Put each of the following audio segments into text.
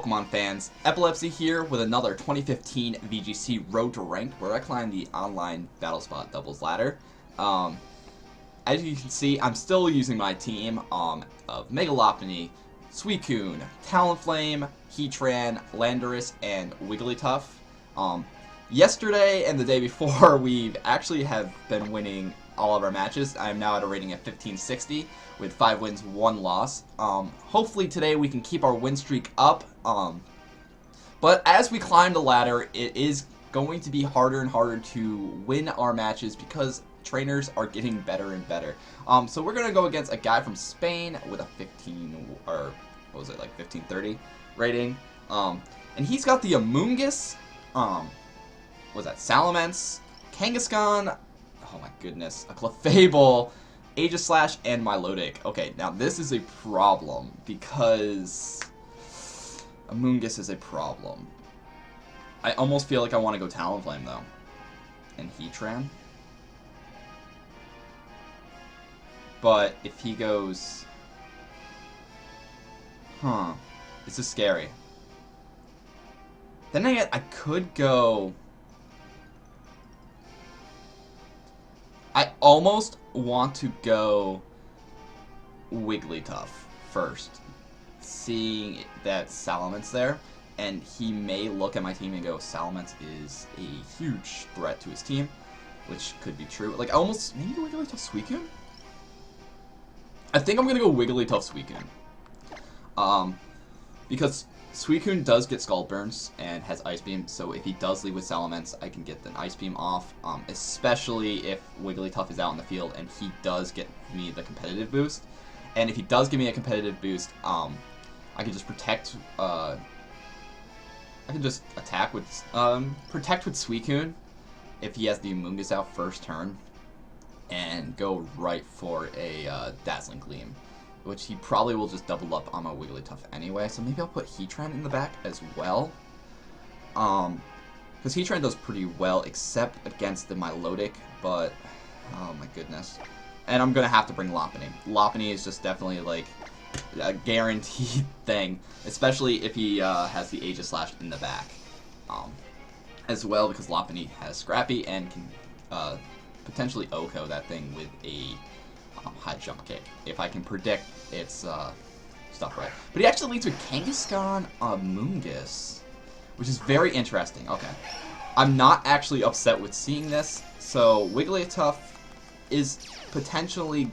Pokemon fans, Epilep Z here with another 2015 VGC Road to Rank, where I climb the online battle spot doubles ladder. As you can see, I'm still using my team of Megalopony, Suicune, Talonflame, Heatran, Landorus, and Wigglytuff. Yesterday and the day before, we actually have been winning all of our matches. I am now at a rating of 1560 with 5 wins, 1 loss. Hopefully today we can keep our win streak up. But as we climb the ladder, it is going to be harder and harder to win our matches because trainers are getting better and better. So we're gonna go against a guy from Spain with a 15 or what was it, like 1530 rating. And he's got the Amoonguss. Was that Salamence, Kangaskhan, oh my goodness, a Clefable, Aegislash, and Milotic. Okay, now this is a problem because Amoonguss is a problem. I almost feel like I want to go Talonflame though. And Heatran. But if he goes... This is scary. Then I could go... I almost want to go Wigglytuff first, seeing that Salamence there, and he may look at my team and go, Salamence is a huge threat to his team, which could be true. Like, almost, maybe Wigglytuff Suicune? I think I'm going to go Wigglytuff Suicune. Because Suicune does get Scald Burns and has Ice Beam, so if he does leave with Salamence, I can get an Ice Beam off, especially if Wigglytuff is out in the field and he does get me the competitive boost. And if he does give me a competitive boost, I can just protect, I can just attack with, protect with Suicune if he has the Amoonguss out first turn, and go right for a Dazzling Gleam, which he probably will just double up on my Wigglytuff anyway, so maybe I'll put Heatran in the back as well. Because Heatran does pretty well, except against the Milotic, but, oh my goodness. And I'm going to have to bring Lopunny. Lopunny is just definitely, like, a guaranteed thing, especially if he has the Aegislash in the back. As well, because Lopunny has Scrappy and can potentially OHKO that thing with a high jump kick, if I can predict its stuff right. But he actually leads with Kangaskhan Amoonguss, which is very interesting. Okay. I'm not actually upset with seeing this. So Wigglytuff is potentially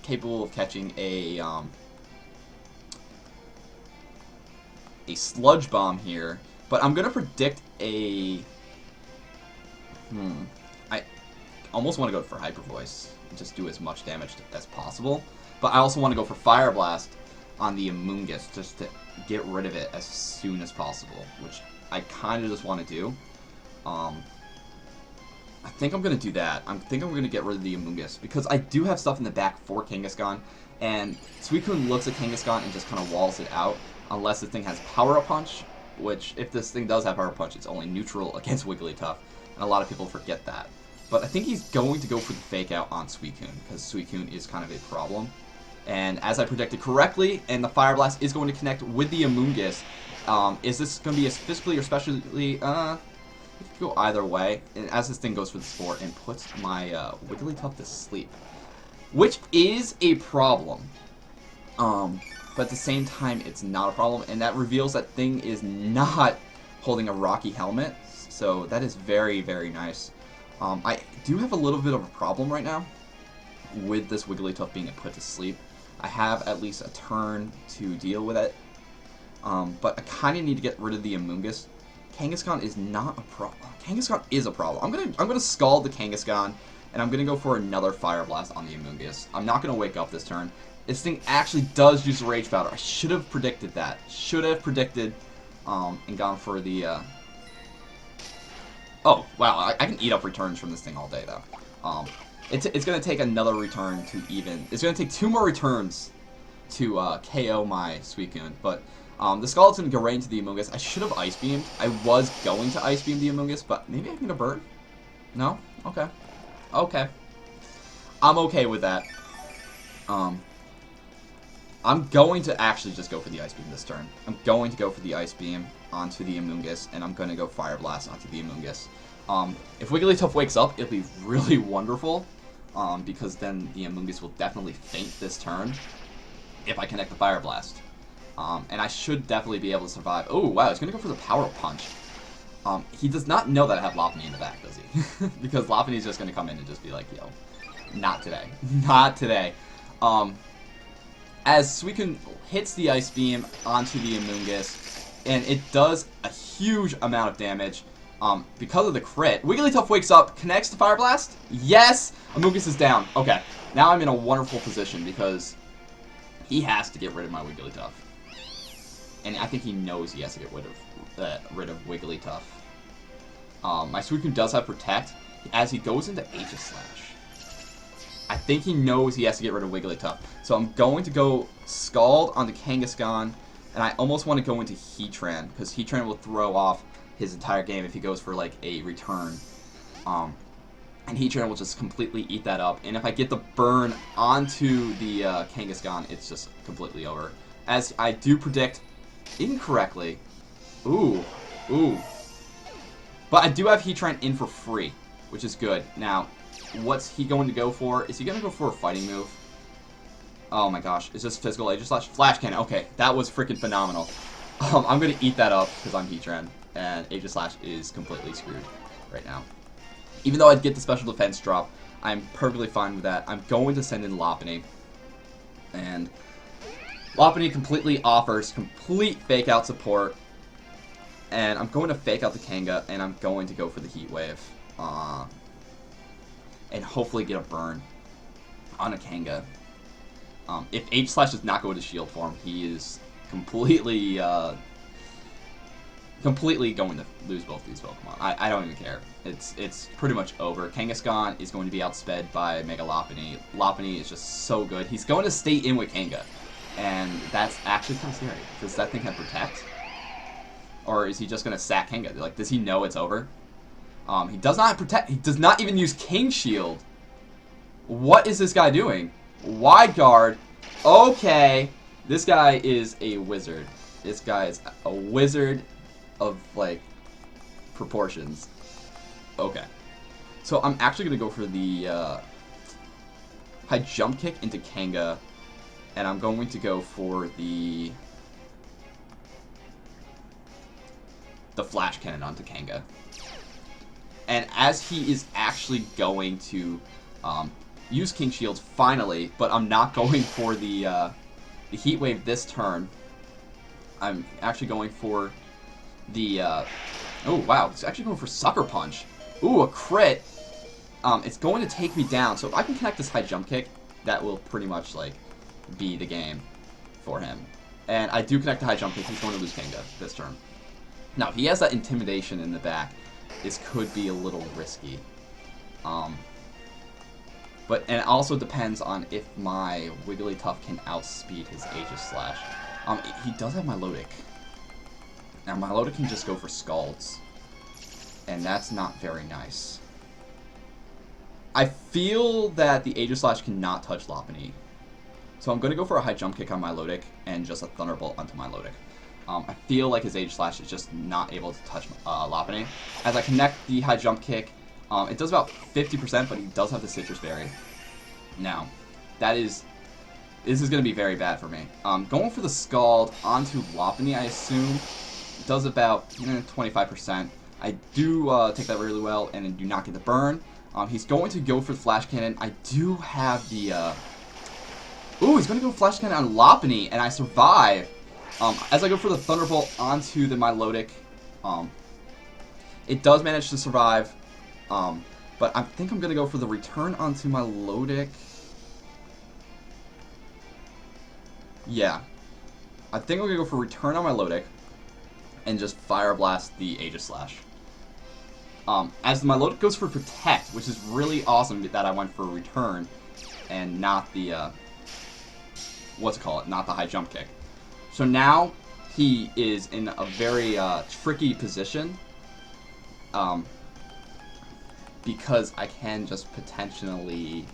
capable of catching a Sludge Bomb here, but I'm gonna predict a I almost want to go for Hyper Voice. Just do as much damage as possible. But I also want to go for Fire Blast on the Amoonguss just to get rid of it as soon as possible, which I kind of just want to do. I think I'm going to do that. I think I'm going to get rid of the Amoonguss because I do have stuff in the back for Kangaskhan, and Suicune looks at Kangaskhan and just kind of walls it out unless the thing has Power Up Punch, which if this thing does have Power Up Punch, it's only neutral against Wigglytuff, and a lot of people forget that. But I think he's going to go for the Fake Out on Suicune, because Suicune is kind of a problem. And as I predicted correctly, and the Fire Blast is going to connect with the Amoonguss, is this going to be a physically or specially, it could go either way. And as this thing goes for the Sport and puts my Wigglytuff to sleep, which is a problem. But at the same time, it's not a problem, and that reveals that thing is not holding a Rocky Helmet, so that is very, very nice. I do have a little bit of a problem right now with this Wigglytuff being put to sleep. I have at least a turn to deal with it, but I kind of need to get rid of the Amoonguss. Kangaskhan is not a problem. Kangaskhan is a problem. I'm gonna Scald the Kangaskhan, and I'm gonna go for another Fire Blast on the Amoonguss. I'm not gonna wake up this turn. This thing actually does use Rage Powder. I should have predicted that. Should have predicted and gone for the. Oh, wow, I can eat up returns from this thing all day, though. It's going to take another return to even... It's going to take 2 more returns to KO my Suicune, but the Scald's going to go right into the Amoonguss. I should have Ice Beamed. I was going to Ice Beam the Amoonguss, but maybe I can get a bird? No? Okay. Okay. I'm okay with that. I'm going to actually just go for the Ice Beam this turn. I'm going to go for the Ice Beam onto the Amoonguss, and I'm going to go Fire Blast onto the Amoonguss. If Wigglytuff wakes up, it'll be really wonderful, because then the Amoonguss will definitely faint this turn if I connect the Fire Blast. And I should definitely be able to survive. Oh, wow, he's going to go for the Power Punch. He does not know that I have Lopunny in the back, does he? Because Lopunny's just going to come in and just be like, yo, not today. Not today. As Suicune hits the Ice Beam onto the Amoonguss, and it does a huge amount of damage because of the crit. Wigglytuff wakes up, connects to Fire Blast. Yes! Amoonguss is down. Okay, now I'm in a wonderful position because he has to get rid of my Wigglytuff. And I think he knows he has to get rid of Wigglytuff. My Suicune does have Protect as he goes into Aegislash. I think he knows he has to get rid of Wigglytuff. So I'm going to go Scald onto Kangaskhan, and I almost want to go into Heatran, because Heatran will throw off his entire game if he goes for, like, a return. And Heatran will just completely eat that up. And if I get the burn onto the Kangaskhan, it's just completely over. As I do predict incorrectly. Ooh. Ooh. But I do have Heatran in for free, which is good. Now, what's he going to go for? Is he going to go for a fighting move? Oh my gosh. Is this physical Aegislash? Flash Cannon. Okay, that was freaking phenomenal. I'm going to eat that up because I'm Heatran. And Aegislash is completely screwed right now. Even though I'd get the special defense drop, I'm perfectly fine with that. I'm going to send in Lopunny. And Lopunny completely offers complete fake out support. And I'm going to fake out the Kanga, and I'm going to go for the Heat Wave. And hopefully get a burn on a Kanga. If Aegislash does not go into shield form, he is completely going to lose both these Pokemon. I don't even care. It's pretty much over. Kangaskhan is going to be outsped by Mega Lopunny. Lopunny is just so good. He's going to stay in with Kanga. And that's actually kind of scary. Does that thing have Protect? Or is he just going to sack Kanga? Like, does he know it's over? He does not protect. He does not even use King Shield. What is this guy doing? Wide guard. Okay. This guy is a wizard. This guy is a wizard of, like, proportions. Okay. So I'm actually going to go for the high jump kick into Kanga. And I'm going to go for the Flash Cannon onto Kanga. And as he is actually going to use King Shield finally, but I'm not going for the Heat Wave this turn. I'm actually going for the oh wow, it's actually going for Sucker Punch. Ooh, a crit. It's going to take me down, so if I can connect this high jump kick, that will pretty much like be the game for him. And I do connect the high jump kick. He's going to lose Kanga this turn. Now, if he has that Intimidation in the back, this could be a little risky. And it also depends on if my Wigglytuff can outspeed his Aegislash. He does have Milotic. Now, Milotic can just go for Scalds. And that's not very nice. I feel that the Aegislash cannot touch Lopunny. So I'm going to go for a high jump kick on Milotic and just a Thunderbolt onto Milotic. I feel like his Aegislash is just not able to touch Lopunny. As I connect the high jump kick, it does about 50%, but he does have the Citrus Berry. Now, this is going to be very bad for me. Going for the Scald onto Lopunny, I assume, does about 25%. I do take that really well, and I do not get the burn. He's going to go for the Flash Cannon. I do have the... Ooh, he's going to go Flash Cannon on Lopunny, and I survive. As I go for the Thunderbolt onto the Milotic, it does manage to survive, but I think I'm going to go for the return onto Milotic. Yeah. I think I'm going to go for return on Milotic and just Fire Blast the Aegislash. As the Milotic goes for Protect, which is really awesome that I went for a return and not the, not the high jump kick. So now he is in a very tricky position because I can just potentially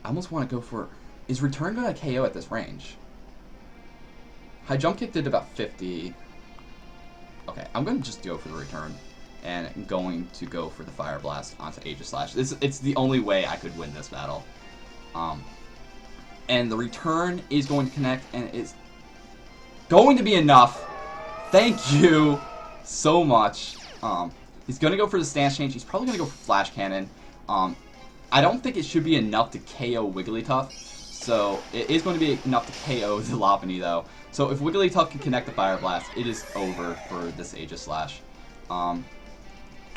I almost want to go for... Is return going to KO at this range? High jump kick did about 50. Okay, I'm going to just go for the return. And I'm going to go for the Fire Blast onto Aegislash. It's the only way I could win this battle. And the return is going to connect, and it's going to be enough. Thank you so much. He's going to go for the stance change. He's probably going to go for Flash Cannon. I don't think it should be enough to KO Wigglytuff. So it is going to be enough to KO the Lopunny, though. So if Wigglytuff can connect the Fire Blast, it is over for this Aegislash.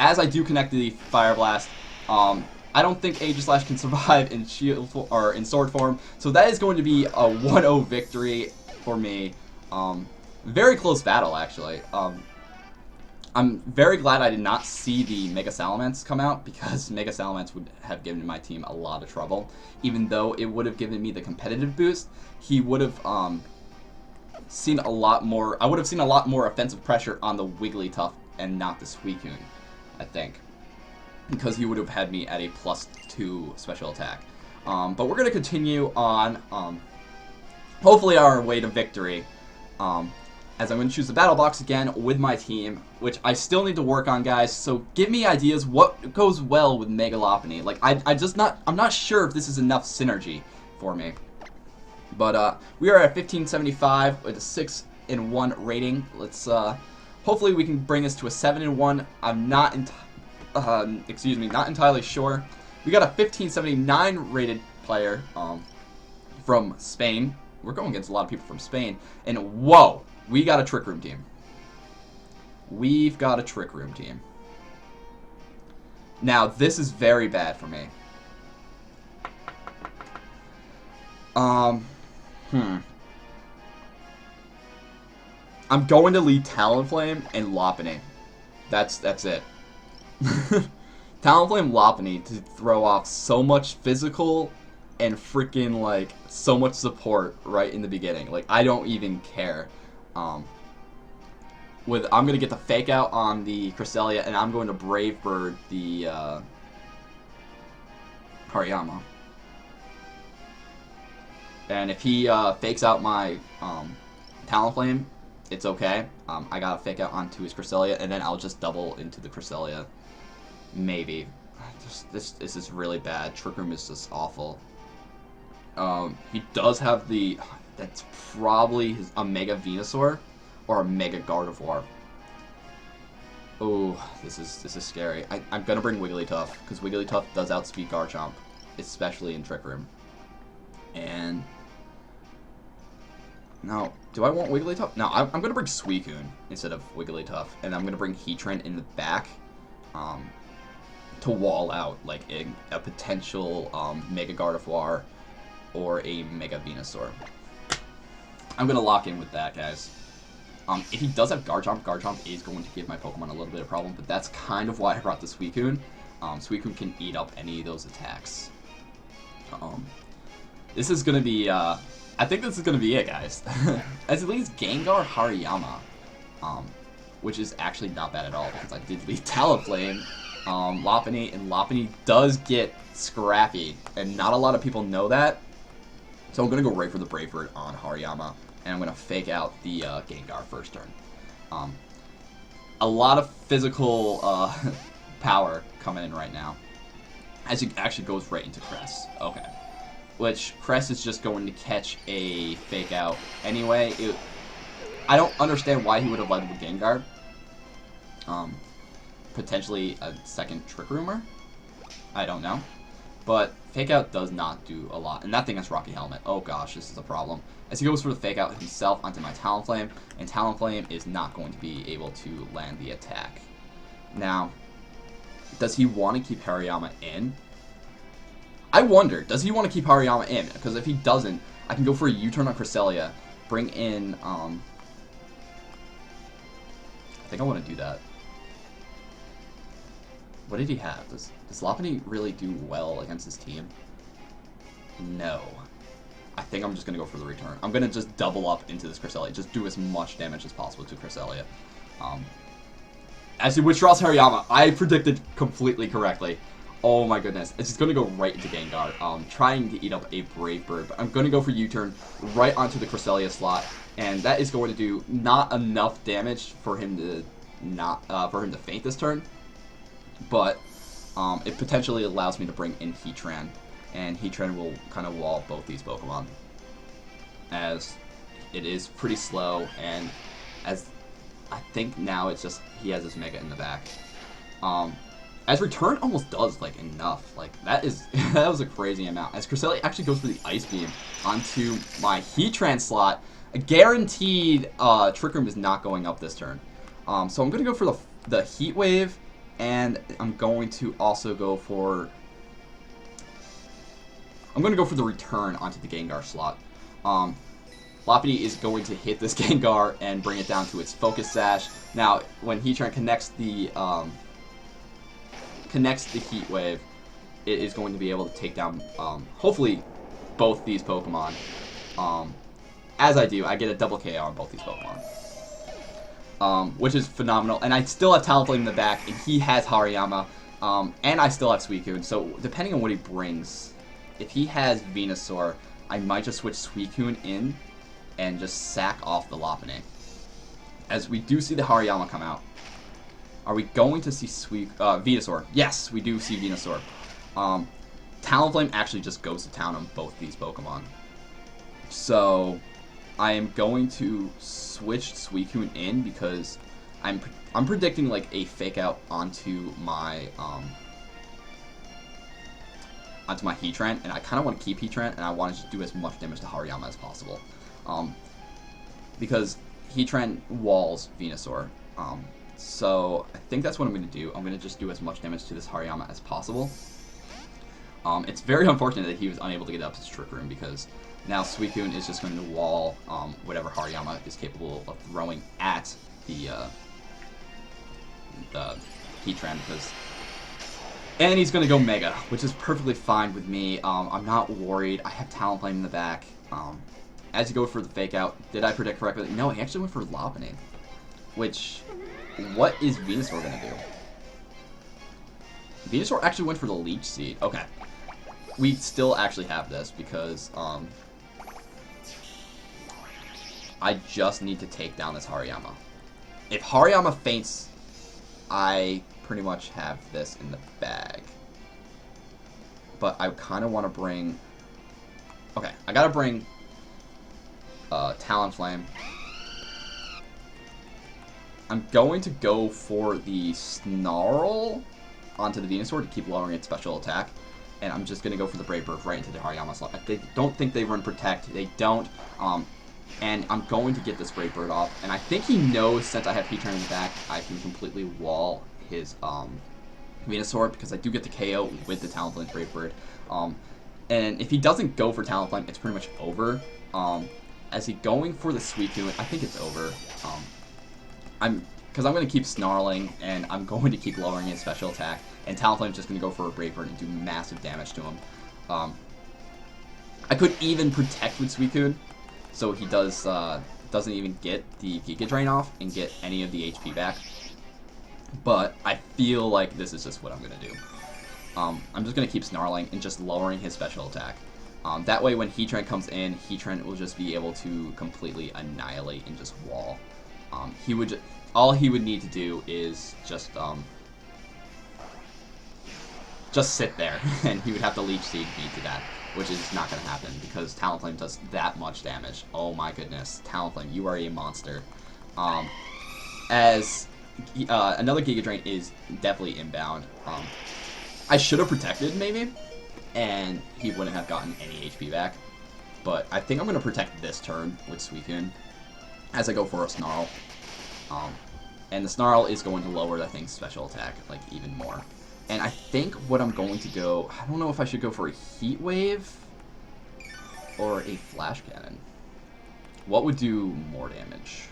As I do connect the Fire Blast, I don't think Aegislash can survive in shield or in sword form. So that is going to be a 1-0 victory for me. Very close battle, actually. I'm very glad I did not see the Mega Salamence come out, because Mega Salamence would have given my team a lot of trouble. Even though it would have given me the competitive boost, he would have seen a lot more. I would have seen a lot more offensive pressure on the Wigglytuff and not the Suicune, I think, because he would have had me at a +2 special attack. But we're gonna continue on. Hopefully, our way to victory. As I'm going to choose the battle box again with my team, which I still need to work on, guys. So give me ideas what goes well with Mega Lopunny. Like I'm not sure if this is enough synergy for me. But we are at 1575 with a 6-1 rating. Let's hopefully we can bring this to a 7-1. I'm not not entirely sure. We got a 1579 rated player from Spain. We're going against a lot of people from Spain, and whoa. We got a Trick Room team. We've got a Trick Room team. Now, this is very bad for me. I'm going to lead Talonflame and Lopunny. That's it. Talonflame Lopunny to throw off so much physical and freaking, like, so much support right in the beginning. Like, I don't even care. I'm gonna get the fake out on the Cresselia, and I'm going to Brave Bird the Hariyama. And if he fakes out my Talonflame, it's okay. I got a fake out onto his Cresselia, and then I'll just double into the Cresselia. Maybe. This is really bad. Trick Room is just awful. He does have the... That's probably a Mega Venusaur or a Mega Gardevoir. Oh, this is scary. I'm gonna bring Wigglytuff, because Wigglytuff does outspeed Garchomp, especially in Trick Room. And now, do I want Wigglytuff? No, I'm gonna bring Suicune instead of Wigglytuff, and I'm gonna bring Heatran in the back to wall out like a potential Mega Gardevoir or a Mega Venusaur. I'm going to lock in with that, guys. If he does have Garchomp, Garchomp is going to give my Pokemon a little bit of problem, but that's kind of why I brought the Suicune. Suicune can eat up any of those attacks. This is going to be, I think this is going to be it, guys. As it leads Gengar Hariyama, which is actually not bad at all, because I did lead Talonflame, Lopunny, and Lopunny does get scrappy, and not a lot of people know that. So I'm going to go right for the Brave Bird on Hariyama, and I'm going to fake out the Gengar first turn. A lot of physical power coming in right now, as it actually goes right into Cress. Okay. Which, Cress is just going to catch a fake out anyway. I don't understand why he would have led with Gengar. Potentially a second Trick Roomer? I don't know. But Fake Out does not do a lot. And that thing has Rocky Helmet. Oh gosh, this is a problem. As he goes for the Fake Out himself onto my Talonflame, and Talonflame is not going to be able to land the attack. Now, does he want to keep Hariyama in? I wonder, does he want to keep Hariyama in? Because if he doesn't, I can go for a U-turn on Cresselia, bring in, I think I want to do that. What did he have? Does Lopunny really do well against his team? No. I think I'm just going to go for the return. I'm going to just double up into this Cresselia. Just do as much damage as possible to Cresselia. As he withdraws Hariyama, I predicted completely correctly. Oh my goodness. It's just going to go right into Gengar, trying to eat up a Brave Bird. But I'm going to go for U-turn right onto the Cresselia slot, and that is going to do not enough damage for him to faint this turn. But it potentially allows me to bring in Heatran, and Heatran will kind of wall both these Pokemon, as it is pretty slow, and as I think now it's just he has his Mega in the back. As return almost does like enough, like that was a crazy amount. As Cresselia actually goes for the Ice Beam onto my Heatran slot, a guaranteed Trick Room is not going up this turn. So I'm gonna go for the Heat Wave, and I'm going to also go for the return onto the Gengar slot. Lopunny is going to hit this Gengar and bring it down to its Focus Sash. Now, when Heatran connects the Heat Wave, it is going to be able to take down, hopefully, both these Pokemon. As I do, I get a double KO on both these Pokemon, which is phenomenal. And I still have Talonflame in the back, and he has Hariyama, and I still have Suicune. So, depending on what he brings, if he has Venusaur, I might just switch Suicune in and just sack off the Lopunny. As we do see the Hariyama come out. Are we going to see Venusaur? Yes, we do see Venusaur. Talonflame actually just goes to town on both these Pokemon. So, I am going to switch Suicune in because I'm predicting like a Fake Out onto my Heatran, and I kind of want to keep Heatran, and I want to just do as much damage to Hariyama as possible. Because Heatran walls Venusaur. So I think that's what I'm going to do. I'm going to just do as much damage to this Hariyama as possible. It's very unfortunate that he was unable to get up to Trick Room, because now Suicune is just going to wall whatever Hariyama is capable of throwing at the Heatran, and he's going to go Mega, which is perfectly fine with me. I'm not worried. I have Talonflame in the back. As you go for the Fake Out, did I predict correctly? No, he actually went for Lopunny, which... What is Venusaur going to do? Venusaur actually went for the Leech Seed. Okay. We still actually have this because, I just need to take down this Hariyama. If Hariyama faints, I pretty much have this in the bag. But I kind of want to bring... Okay, I gotta bring Talonflame. I'm going to go for the Snarl onto the Venusaur to keep lowering its special attack. And I'm just going to go for the Brave Bird right into the Hariyama slot. I don't think they run Protect. They don't. And I'm going to get this Brave Bird off. And I think he knows, since I have Heatran in the back, I can completely wall his Venusaur, because I do get the KO with the Talonflame Brave Bird. And if he doesn't go for Talonflame, it's pretty much over. As he going for the Suicune, I think it's over. Because I'm going to keep snarling, and I'm going to keep lowering his special attack, and Talonflame's just going to go for a Brave Bird and do massive damage to him. I could even Protect with Suicune, so he doesn't even get the Giga Drain off and get any of the HP back. But I feel like this is just what I'm going to do. I'm just going to keep snarling and just lowering his special attack. That way when Heatran comes in, Heatran will just be able to completely annihilate and just wall. All he would need to do is just sit there, and he would have to Leech Seed me to that, which is not going to happen because Talonflame does that much damage. Oh my goodness, Talonflame, you are a monster. As another Giga Drain is definitely inbound. I should have protected maybe, and he wouldn't have gotten any HP back. But I think I'm going to protect this turn with Suicune as I go for a Snarl. And the Snarl is going to lower that thing's special attack, like, even more. And I think what I'm going to go... I don't know if I should go for a Heat Wave or a Flash Cannon. What would do more damage?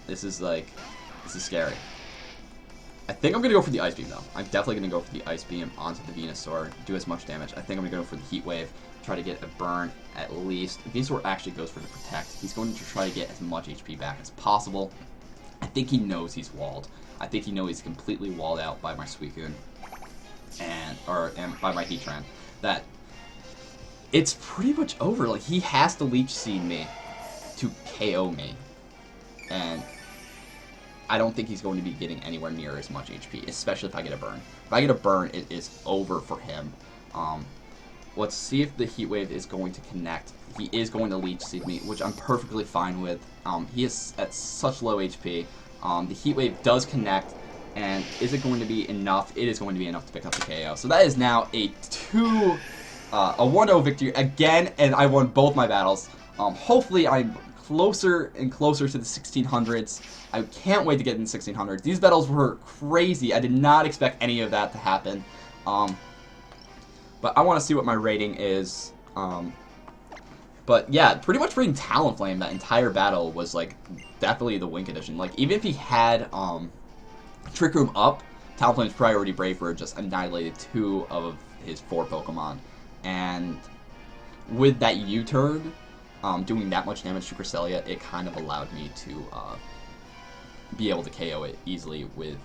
This is scary. I think I'm going to go for the Ice Beam, though. I'm definitely going to go for the Ice Beam onto the Venusaur, do as much damage. I think I'm going to go for the Heat Wave, try to get a burn at least. Venusaur actually goes for the Protect. He's going to try to get as much HP back as possible. I think he knows he's walled. I think he knows he's completely walled out by my Suicune and by my Heatran. That it's pretty much over. Like, he has to Leech Seed me to KO me, and I don't think he's going to be getting anywhere near as much HP, especially if I get a burn. If I get a burn, it is over for him. Let's see if the Heat Wave is going to connect. He is going to Leech Seed me, which I'm perfectly fine with. He is at such low HP. The Heat Wave does connect, and is it going to be enough? It is going to be enough to pick up the KO. So that is now a 1-0 victory again, and I won both my battles. Hopefully I'm closer and closer to the 1600s. I can't wait to get in the 1600s. These battles were crazy. I did not expect any of that to happen. But I want to see what my rating is. But yeah, pretty much reading Talonflame that entire battle was like definitely the Wink edition. Like, even if he had Trick Room up, Talonflame's Priority Braver just annihilated 2 of his 4 Pokemon. And with that U-turn, doing that much damage to Cresselia, it kind of allowed me to be able to KO it easily with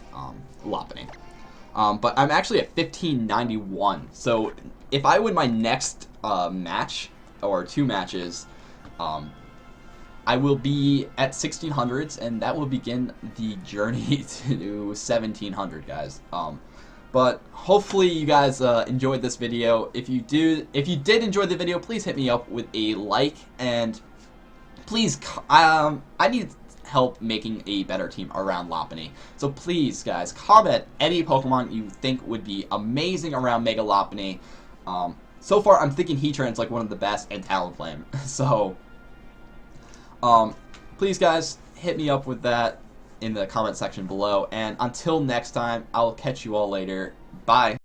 Lopunny. But I'm actually at 1591, so if I win my next match, or 2 matches, I will be at 1600s, and that will begin the journey to 1700, guys. But hopefully you guys enjoyed this video. If you did enjoy the video, please hit me up with a like, and please, I need help making a better team around Lopunny. So please, guys, comment any Pokemon you think would be amazing around Mega Lopunny. So far, I'm thinking Heatran's like one of the best, and Talonflame. So, please, guys, hit me up with that in the comment section below. And until next time, I'll catch you all later. Bye.